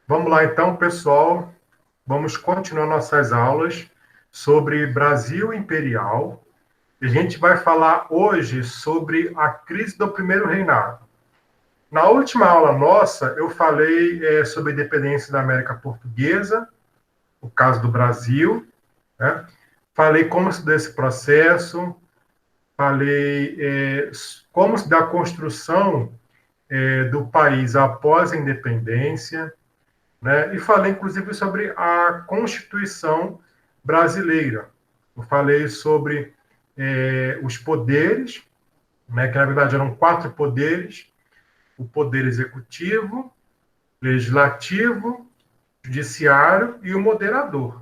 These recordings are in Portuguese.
Vamos lá então, pessoal. Vamos continuar nossas aulas sobre Brasil Imperial. A gente vai falar hoje sobre a crise do primeiro reinado. Na última aula nossa, eu falei sobre a independência da América Portuguesa, o caso do Brasil, né? Falei como se deu esse processo, falei como se dá a construção do país após a independência, né? E falei, inclusive, sobre a Constituição brasileira. Eu falei sobre os poderes, né? Que na verdade eram quatro poderes: o poder executivo, legislativo, judiciário e o moderador.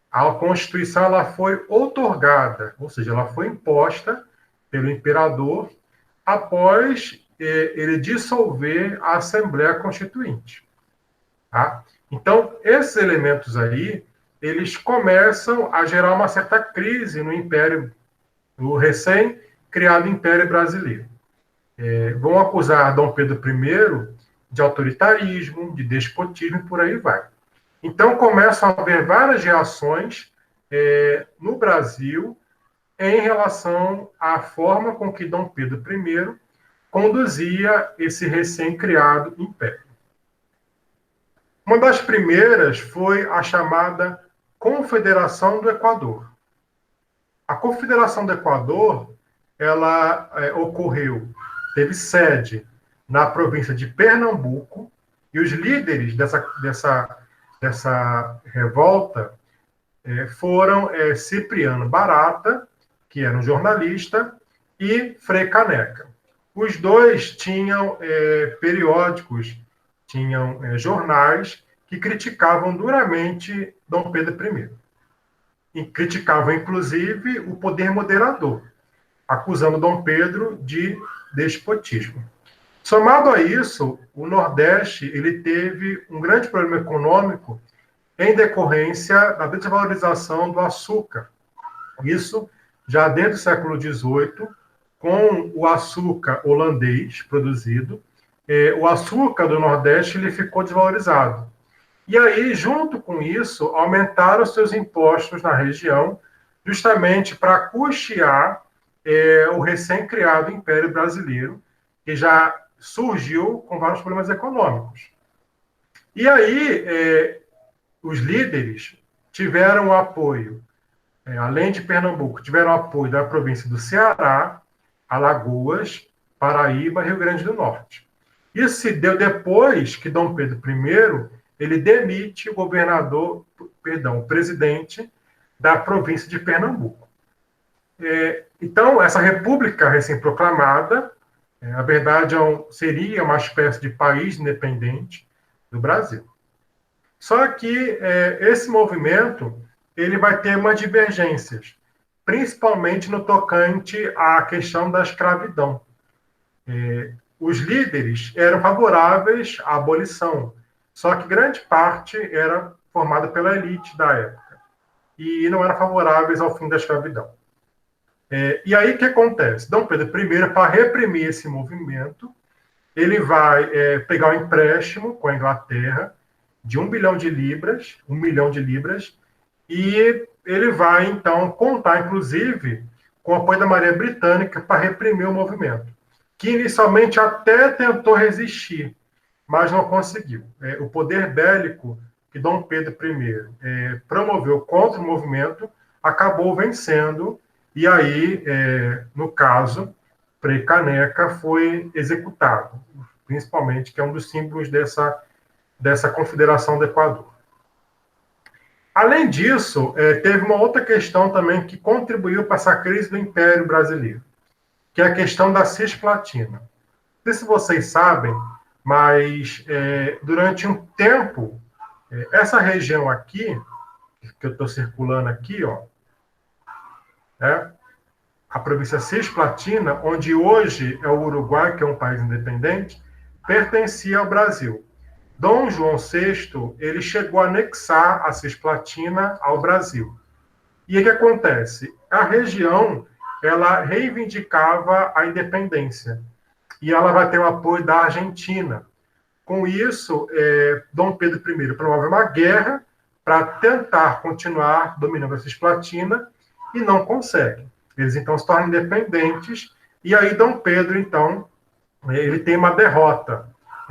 A Constituição ela foi outorgada, ou seja, ela foi imposta pelo imperador após ele dissolver a Assembleia Constituinte. Tá? Então, esses elementos aí, eles começam a gerar uma certa crise no Império, no recém-criado Império Brasileiro. Vão acusar Dom Pedro I de autoritarismo, de despotismo e por aí vai. Então, começam a haver várias reações no Brasil em relação à forma com que Dom Pedro I conduzia esse recém-criado império. Uma das primeiras foi a chamada Confederação do Equador. A Confederação do Equador, ela teve sede na província de Pernambuco, e os líderes dessa revolta foram Cipriano Barata, que era um jornalista, e Frei Caneca. Os dois tinham periódicos, tinham jornais que criticavam duramente Dom Pedro I. E criticavam, inclusive, o poder moderador, acusando Dom Pedro de despotismo. Somado a isso, o Nordeste ele teve um grande problema econômico em decorrência da desvalorização do açúcar. Isso já desde o século XVIII, com o açúcar holandês produzido, o açúcar do Nordeste ele ficou desvalorizado. E aí, junto com isso, aumentaram seus impostos na região, justamente para custear o recém-criado Império Brasileiro, que já surgiu com vários problemas econômicos. E aí, os líderes tiveram apoio, além de Pernambuco, tiveram apoio da província do Ceará, Alagoas, Paraíba e Rio Grande do Norte. Isso se deu depois que Dom Pedro I ele demite o presidente da província de Pernambuco. Então, essa república recém-proclamada, na verdade, seria uma espécie de país independente do Brasil. Só que esse movimento ele vai ter umas divergências, principalmente no tocante à questão da escravidão. Os líderes eram favoráveis à abolição, só que grande parte era formada pela elite da época e não eram favoráveis ao fim da escravidão. E aí o que acontece? Dom Pedro I, para reprimir esse movimento, ele vai pegar um empréstimo com a Inglaterra de 1 milhão de libras, e ele vai, então, contar, inclusive, com o apoio da Marinha Britânica para reprimir o movimento, que inicialmente até tentou resistir, mas não conseguiu. O poder bélico que Dom Pedro I promoveu contra o movimento acabou vencendo, e aí, no caso, Frei Caneca foi executado, principalmente, que é um dos símbolos dessa Confederação do Equador. Além disso, teve uma outra questão também que contribuiu para essa crise do Império Brasileiro, que é a questão da Cisplatina. Não sei se vocês sabem, mas durante um tempo, essa região aqui, que eu estou circulando aqui, ó, a província Cisplatina, onde hoje é o Uruguai, que é um país independente, pertencia ao Brasil. Dom João VI, ele chegou a anexar a Cisplatina ao Brasil. E o que acontece? A região, ela reivindicava a independência. E ela vai ter o apoio da Argentina. Com isso, Dom Pedro I promove uma guerra para tentar continuar dominando a Cisplatina e não consegue. Eles, então, se tornam independentes e aí Dom Pedro, então, ele tem uma derrota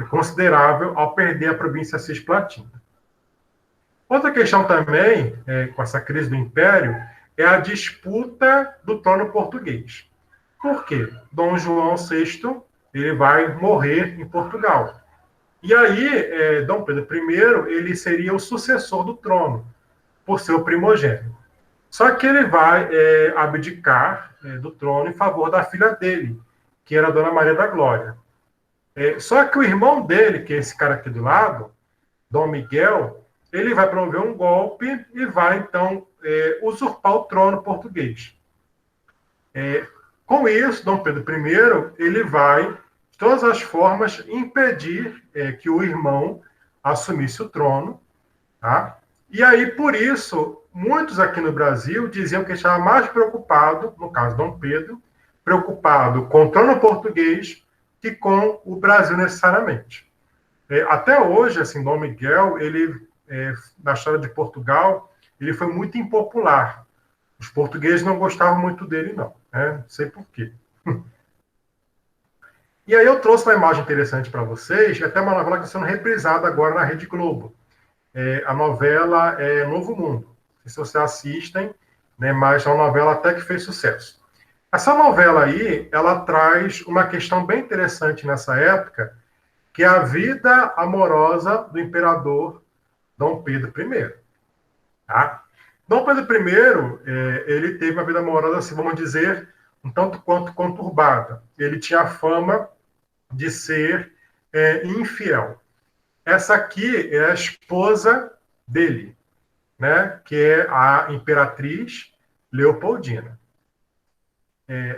considerável ao perder a província cisplatina. Outra questão também, com essa crise do Império, é a disputa do trono português. Por quê? Dom João VI ele vai morrer em Portugal. E aí, Dom Pedro I ele seria o sucessor do trono, por ser o primogênito. Só que ele vai abdicar do trono em favor da filha dele, que era a Dona Maria da Glória. Só que o irmão dele, que é esse cara aqui do lado, Dom Miguel, ele vai promover um golpe e vai, então, usurpar o trono português. Com isso, Dom Pedro I, ele vai, de todas as formas, impedir que o irmão assumisse o trono, tá? E aí, por isso, muitos aqui no Brasil diziam que estava mais preocupado, no caso Dom Pedro, preocupado com o trono português que com o Brasil necessariamente. Até hoje, assim, Dom Miguel, ele, na história de Portugal, ele foi muito impopular. Os portugueses não gostavam muito dele, não. Não sei por quê. E aí eu trouxe uma imagem interessante para vocês, até uma novela que está sendo reprisada agora na Rede Globo. A novela Novo Mundo. Não sei se vocês assistem, né, mas é uma novela até que fez sucesso. Essa novela aí, ela traz uma questão bem interessante nessa época, que é a vida amorosa do imperador Dom Pedro I. Tá? Dom Pedro I, ele teve uma vida amorosa, assim, vamos dizer, um tanto quanto conturbada. Ele tinha a fama de ser infiel. Essa aqui é a esposa dele, né, que é a imperatriz Leopoldina.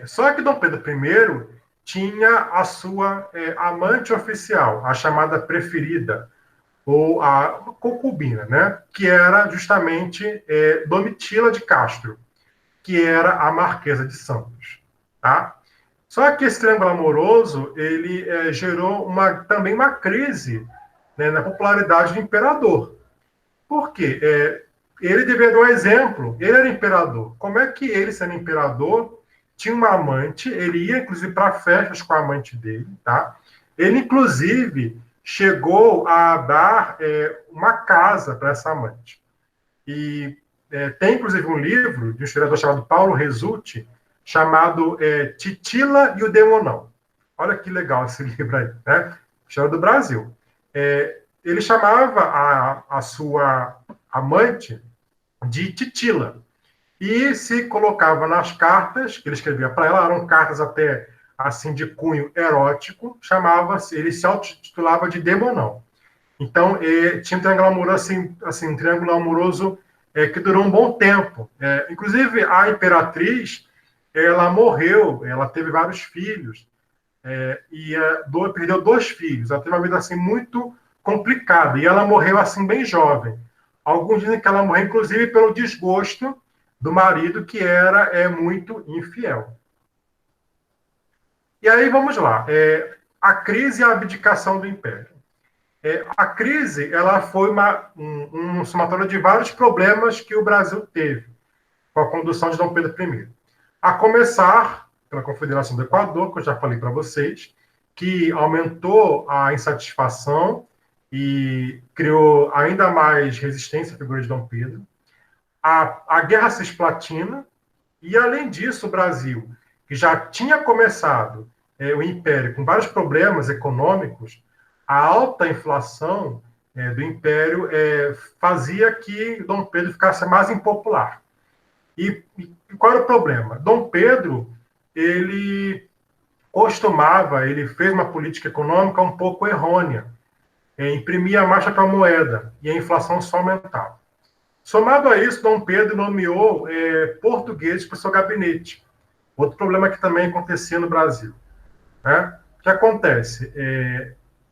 Só que Dom Pedro I tinha a sua amante oficial, a chamada preferida, ou a concubina, né, que era justamente Domitila de Castro, que era a Marquesa de Santos. Tá? Só que esse triângulo amoroso ele gerou também uma crise, né, na popularidade do imperador. Por quê? Ele deveria dar um exemplo. Ele era imperador. Como é que ele, sendo imperador, tinha uma amante? Ele ia, inclusive, para festas com a amante dele. Tá? Ele, inclusive, chegou a dar uma casa para essa amante. E tem, inclusive, um livro de um historiador chamado Paulo Resulti, chamado Titila e o Demonão. Olha que legal esse livro aí, né? História do Brasil. Ele chamava a sua amante de Titila e se colocava nas cartas que ele escrevia para ela, eram cartas até assim de cunho erótico, ele se autotitulava de Demonão. Então, tinha um triângulo amoroso, assim, um triângulo amoroso que durou um bom tempo. Inclusive, a imperatriz, ela morreu, ela teve vários filhos, e perdeu 2 filhos. Ela teve uma vida assim, muito complicada, e ela morreu assim, bem jovem. Alguns dizem que ela morreu, inclusive, pelo desgosto do marido, que era muito infiel. E aí, vamos lá. A crise e a abdicação do Império. A crise ela foi um somatório de vários problemas que o Brasil teve com a condução de Dom Pedro I. A começar pela Confederação do Equador, que eu já falei para vocês, que aumentou a insatisfação e criou ainda mais resistência à figura de Dom Pedro. A Guerra Cisplatina, e além disso, o Brasil, que já tinha começado o Império com vários problemas econômicos, a alta inflação do Império fazia que Dom Pedro ficasse mais impopular. E qual era o problema? Dom Pedro, ele fez uma política econômica um pouco errônea, imprimia a marcha para a moeda, e a inflação só aumentava. Somado a isso, Dom Pedro nomeou portugueses para o seu gabinete. Outro problema que também acontecia no Brasil. Né? O que acontece?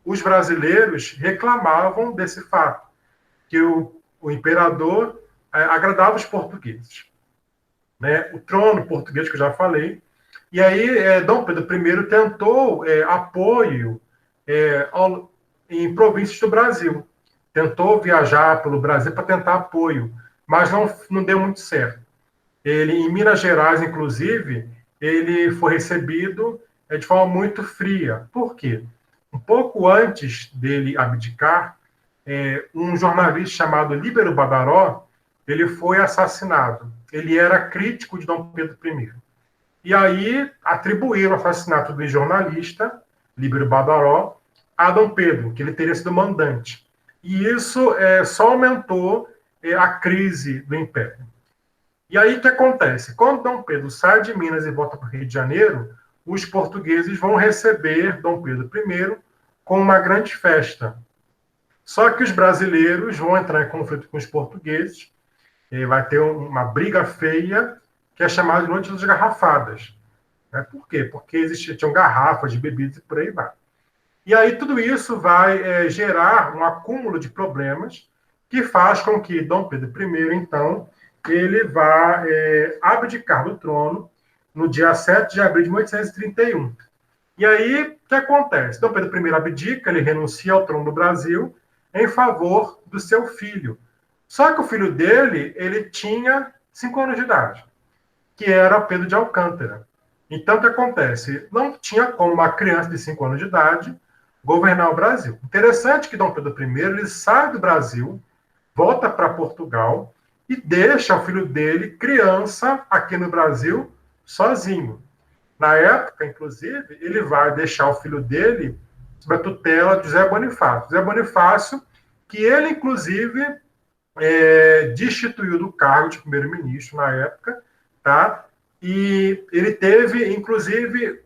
Os brasileiros reclamavam desse fato, que o imperador agradava os portugueses. Né? O trono português, que eu já falei. E aí, Dom Pedro I tentou apoio em províncias do Brasil. Tentou viajar pelo Brasil para tentar apoio, mas não deu muito certo. Ele, em Minas Gerais, inclusive, ele foi recebido de forma muito fria. Por quê? Um pouco antes dele abdicar, um jornalista chamado Líbero Badaró, ele foi assassinado. Ele era crítico de Dom Pedro I. E aí atribuíram o assassinato do jornalista, Líbero Badaró, a Dom Pedro, que ele teria sido mandante. E isso só aumentou a crise do Império. E aí o que acontece? Quando Dom Pedro sai de Minas e volta para o Rio de Janeiro, os portugueses vão receber Dom Pedro I com uma grande festa. Só que os brasileiros vão entrar em conflito com os portugueses, e vai ter uma briga feia, que é chamada de Noite das Garrafadas. Por quê? Porque tinham garrafas de bebidas e por aí vai. E aí tudo isso vai gerar um acúmulo de problemas que faz com que Dom Pedro I, então, ele vá abdicar do trono no dia 7 de abril de 1831. E aí, o que acontece? Dom Pedro I abdica, ele renuncia ao trono do Brasil em favor do seu filho. Só que o filho dele, ele tinha 5 anos de idade, que era Pedro de Alcântara. Então, o que acontece? Não tinha como uma criança de 5 anos de idade governar o Brasil. Interessante que Dom Pedro I ele sai do Brasil, volta para Portugal e deixa o filho dele, criança, aqui no Brasil, sozinho. Na época, inclusive, ele vai deixar o filho dele sob a tutela de José Bonifácio. José Bonifácio, que ele, inclusive, destituiu do cargo de primeiro-ministro na época, tá? E ele teve, inclusive,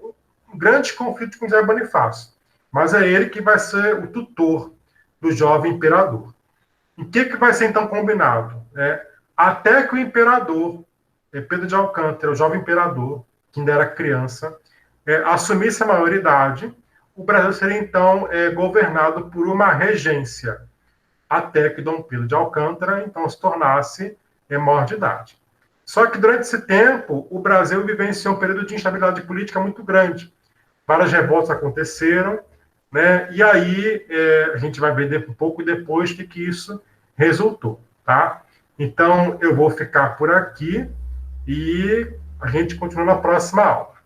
um grande conflito com José Bonifácio. Mas é ele que vai ser o tutor do jovem imperador. O que vai ser, então, combinado? Até que o imperador, Pedro de Alcântara, o jovem imperador, que ainda era criança, assumisse a maioridade, o Brasil seria, então, governado por uma regência, até que Dom Pedro de Alcântara, então, se tornasse maior de idade. Só que, durante esse tempo, o Brasil vivenciou um período de instabilidade política muito grande. Várias revoltas aconteceram, né? E aí a gente vai ver um pouco depois que isso resultou, tá? Então, eu vou ficar por aqui e a gente continua na próxima aula.